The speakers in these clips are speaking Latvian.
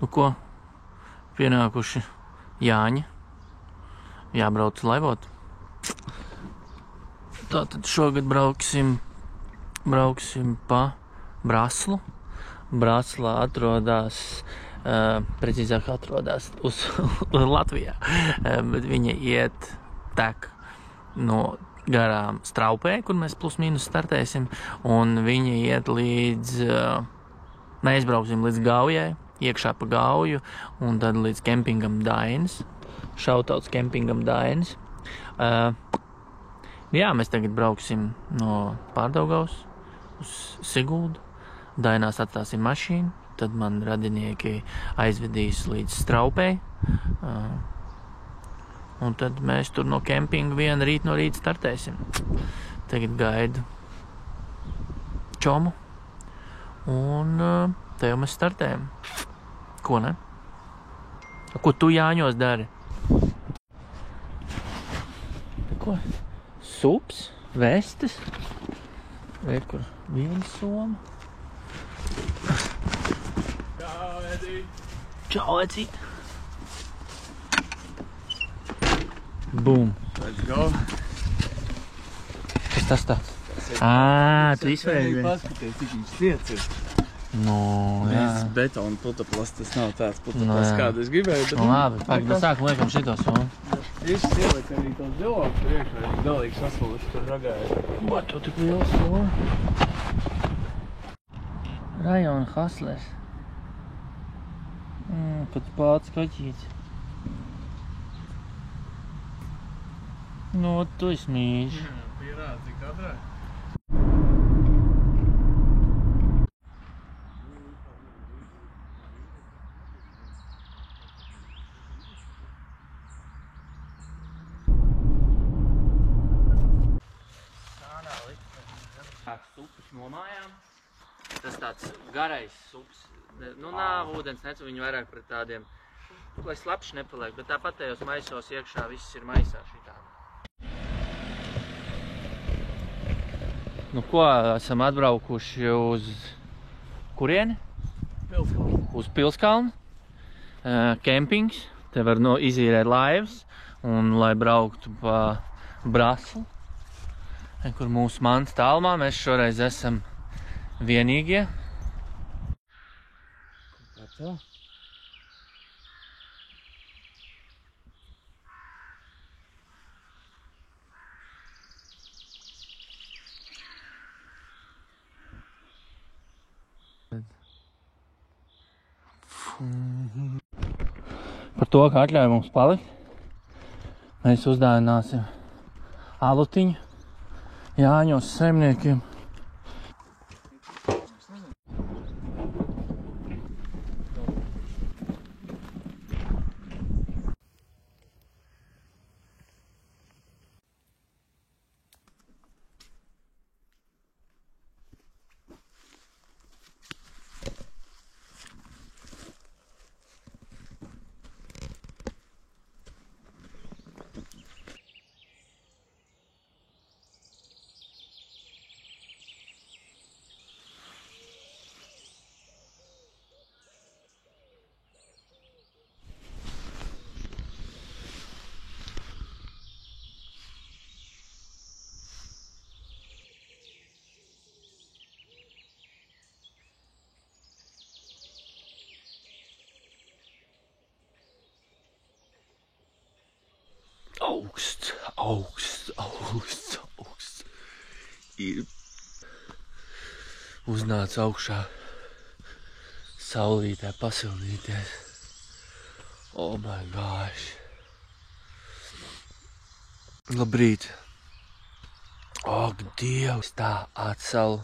Nu ko? Pienākuši Jāņi. Jābrauc laivot. Tātad šogad brauksim pa Braslu. Braslā atrodas, precīzāk atrodas uz Latvijā, bet viņa tek no garām Straupē, kur mēs plus mīnus startēsim, un viņa iet līdz, mēs brauksim līdz Gaujai, iekšā pa Gauju, un tad līdz kempingam Dainis, šautauts kempingam Dainis. Jā, mēs tagad brauksim no Pārdaugavas uz Siguldu, Dainās atstāsim mašīnu, tad man radinieki aizvedīs līdz Straupē, un tad mēs tur no kempinga vienu rīt no rīta startēsim. Tagad gaidu čomu, un te jau mēs startējam. Ko, ne? Ko tu Jāņos dari? Ko? Sups? Vestes? Vai kur? Viena soma? Čau, Edīt! Čau, Edīt! Bum! Let's go! Kas tas tāds? Tu izvēli. Paskaties, cik viņš ciets ir. Nu, jā. Viss betona putoplasts, tas nav tāds putoplasts, kādu es gribēju, bet... Nu, labi, pagaid, no sākuma liekam šito somu. Viss ieliek arī tos dzīvākus priekšā, ir galīgi sasvoluši tur ragāja. Bat, tu tik liels soma. Rajona haslers. Pat pāds kaķīts. Nu, tu esi mīļš. Pierādi, cik atrāj. Supas nomājām. Tas tāds garais sups. Nu, nav ūdens necu, viņi vairāk pret tādiem, lai slapši nepaliek, bet tāpat tajos maisos iekšā viss ir maisā šitā. Nu ko, esam atbraukuši uz kurieni? Pilskalnu. Uz Pilskalnu. Kempings. Te var izīrēt laivas, un lai brauktu pa Braslu, kur mūsu mans tālumā, mēs šoreiz esam vienīgie. Kā tā? Par to, ka atļauj mums palikt, mēs uzdāvināsim alutiņu Jāņos saimniekiem. Augsts. Ir uznāca augšā saulītē pasildīties. Oh my gosh. Labrīt. Ak, Dievs, tā atsalu.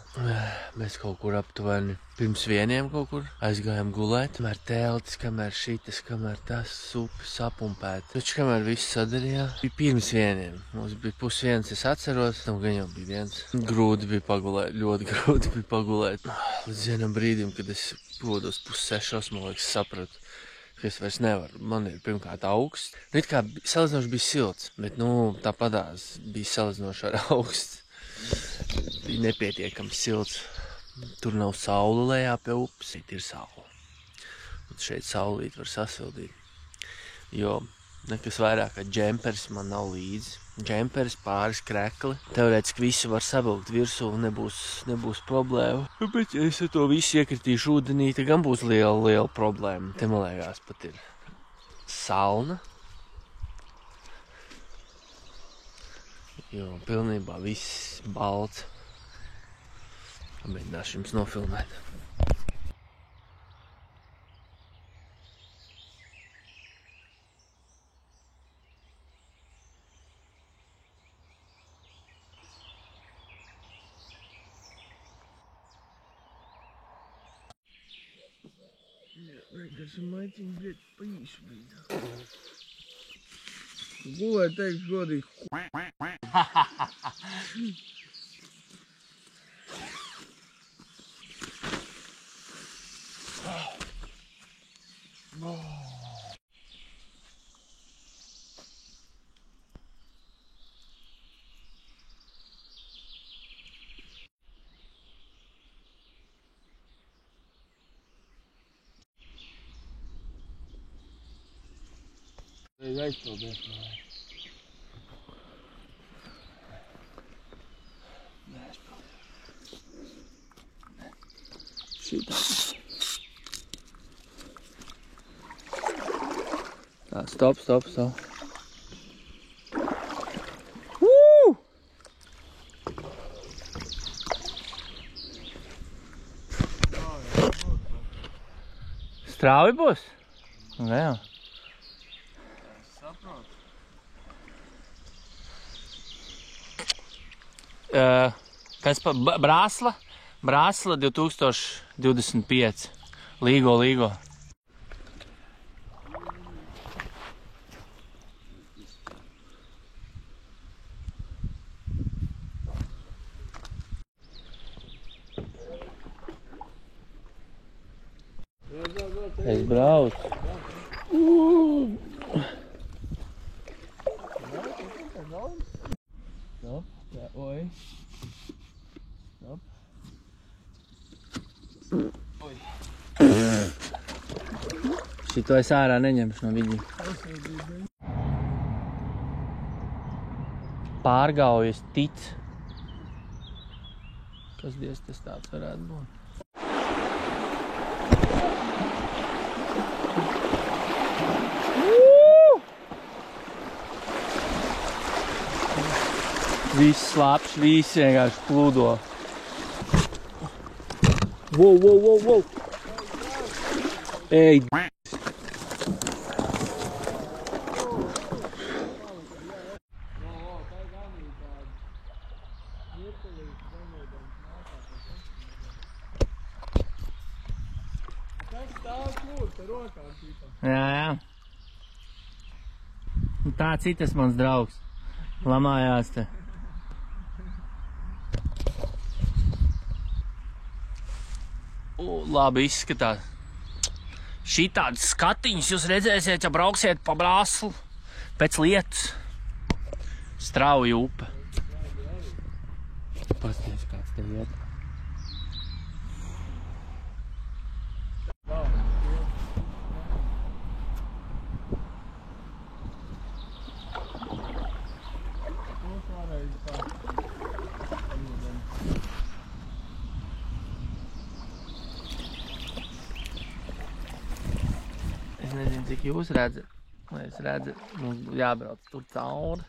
Mēs kaut kur aptuveni pirms vieniem kaut kur aizgājām gulēt. Kamēr teltis, kamēr šitas, kamēr tas supi sapumpēt. Taču kamēr viss sadarījās, bija pirms vieniem. Mums bija pusviens, es atceros, tam gan jau bija viens. Grūti bija pagulēt, ļoti grūti bija pagulēt. Līdz vienam brīdim, kad es podos 5:30, man liekas, sapratu, ka es vairs nevaru. Man ir pirmkārt augsts. It kā salīdzinoši bija silts, bet tāpatās bija salīdzinoši ar augsts. Bija nepietiekami silts. Tur nav saule lejā pie upes, ir saule. tad šeit saulīt var sasildīt. Jo nekas vairāk, ka džemperis man nav līdzi. Džemperis, pāris krekli. Teorētiski visu var savilkt virsū, nebūs problēma. Bet ja es ar to visu iekritīšu ūdenī, tad gan būs liela problēma. Te man liekas pat ir salna. Jo pilnībā viss balts. Mēģināšu jums nofilmēt. Tas ir maiciņš, bet paīšu bija. Gulēt teiks godīgi. Aizpildies. Šitā. Tā, stop. Strauji būs? Jā. Kas pa Brāsla 2025. Līgo. Es braucu. Oi. Šito es ārā neņemšu no viņa. Pārgaujas tic. Kas dievs tas tāds varētu būt? Viss slapš, viss vienkārši plūdo. Wow. Ej, Jā. Tā citas mans draugs. Lamājās te. Labi izskatās. Šitādas skatiņas jūs redzēsiet, ja brauksiet pa Brāslu pēc lietus. Strauja upe. Pasties, kāds te iet. Es nezinu, cik jūs redzat. Lai es redzu, mums jābrauc tur cauri.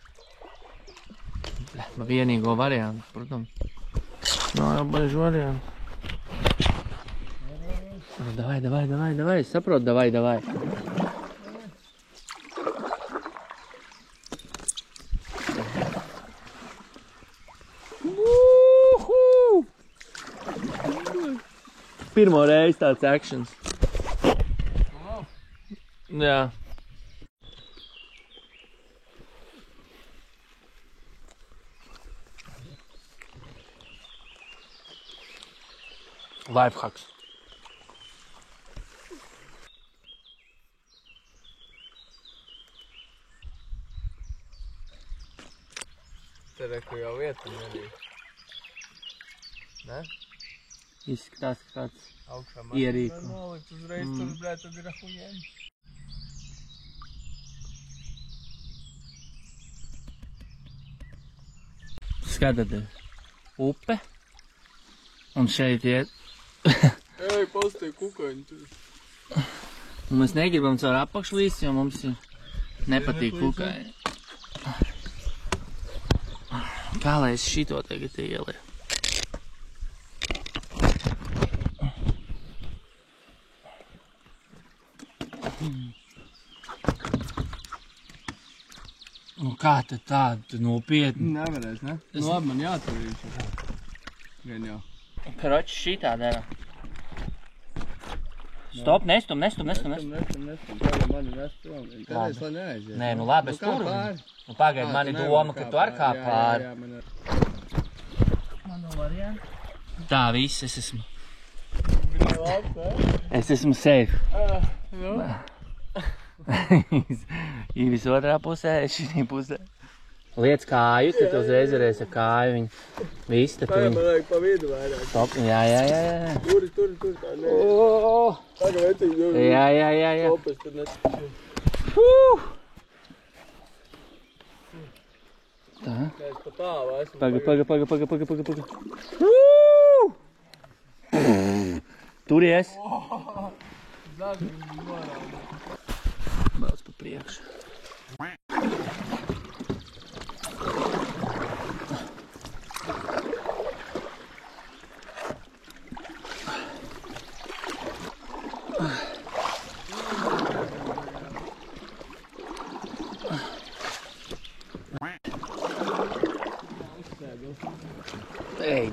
Man vienīgo variantu, protams. Nav jau baigi variantu. Davai, es saprotu, davai. Pirmo reizi tāds actions. Jā. Lifehacks. Te reku jau vietu nedīju. Ne? Izskatās, ka kāds Augšā ierīko. nolikt uzreiz tur, blē, tad ir ahujēni. Skatieties, upe. Un šeit iet. Ej, pastie kukaiņi tur. Un mēs negribam caur apakšu līdz, jo mums ir nepatīk kukaiņi. Kā lai es šito tagad ielieku? Nu kā tad tādu nopietni? Nevarēs, ne? Nu labi, man jātur viņš. Vien jau. Karoči šitā dara. Stop, nestum. Nestum. Tagad mani nes prom. Kādreiz, lai neaiziet. Nē, nu labi, es turu. Nu pagaid, man ir doma, ka tu ar kā pāri. Man nav varianti. Tā, viss, es esmu. Es esmu safe. Nu? Īvis otrā pusē, šī pusē. Liec kāju, tad uzreiz varēs ar kāju viņu. Viss, tad tu Man viņu... vajag pa vidu vairāk. Stop, jā. Turi, tā ne. Tagad vecīgi jau. Jā. Kopes tur nes. Tā. Es pa tālu esmu. Paga. Turies. Zādi, viņi norāda. Brauc pa priekšu. Ej.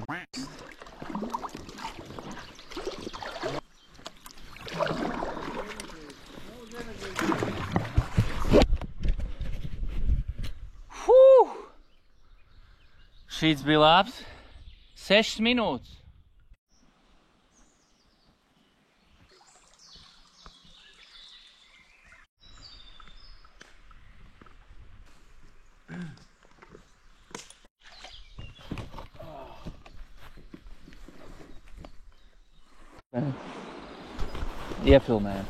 Šīts bija labs. 6 minūtes. Iefilmējam.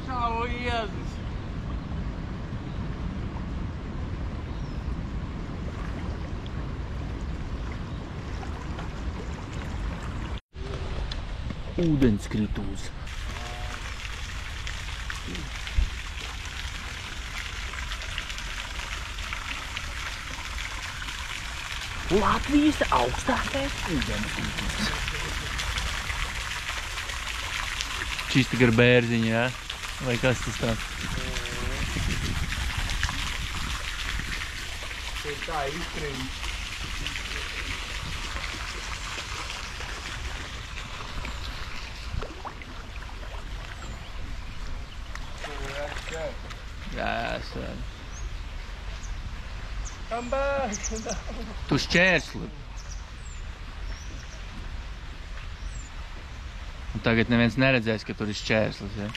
Šau, Jēzus! Ūdenskritums. Latvijas augstākais ūdenskritums. Čisti gar bērziņu, jā? Vai kas tas tāds? Tur tā izkrīt. Jā, sēd. Come back! Tu šķērsli. Un tagad neviens neredzēs, ka tur ir šķērslis, ja?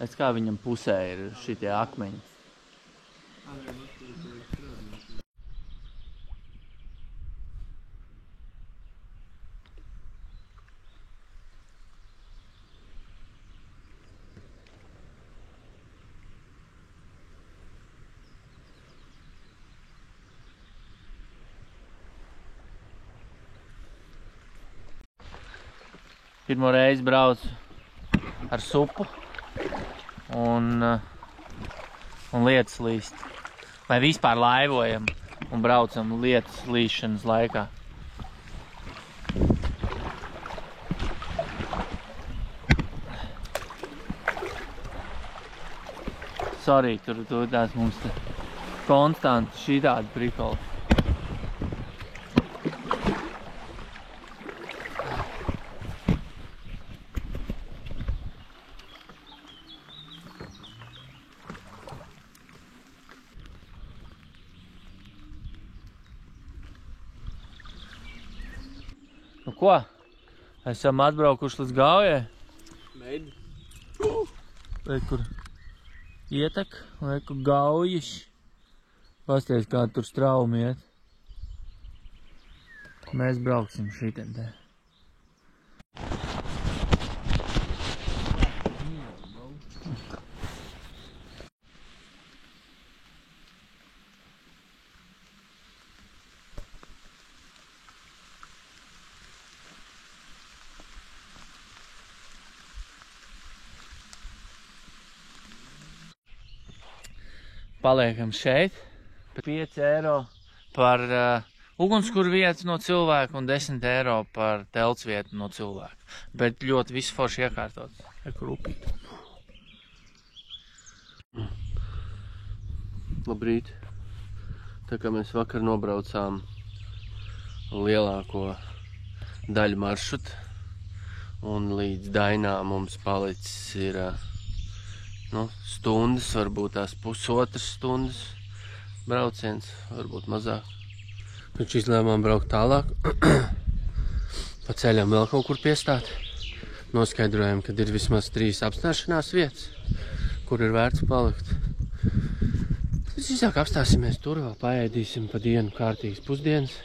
Es kā viņam pusē ir šitie akmeņi. Pirmo reizi braucu ar supu un lietas līst. Vai vispār laivojam un braucam lietas līšanas laikā. Sorry, tur tās mums konstanti šī tāda prikoli. Nu ko? Esam atbraukuši līdz Gaujai. Meidi. Vai kur ietek, vai kur Gaujiši. Pasties, kā tur straumi iet. Mēs brauksim šitien te. Paliekam šeit. 5 eiro par ugunskura vietu no cilvēka un 10 eiro par telts vietu no cilvēka. Bet ļoti visu forši iekārtots. Ekur upi. Labrīt. Tā kā mēs vakar nobraucām lielāko daļu maršrutu un līdz Dainā mums palicis ir stundas, varbūt tās pusotras stundas brauciens, varbūt mazāk. Taču izlēmām braukt tālāk. Pa ceļam vēl kaut kur piestāt. Noskaidrojam, kad ir vismaz 3 apstāšanās vietas, kur ir vērts palikt. Visāk apstāsimies tur, vēl paēdīsim pa dienu kārtīgas pusdienas.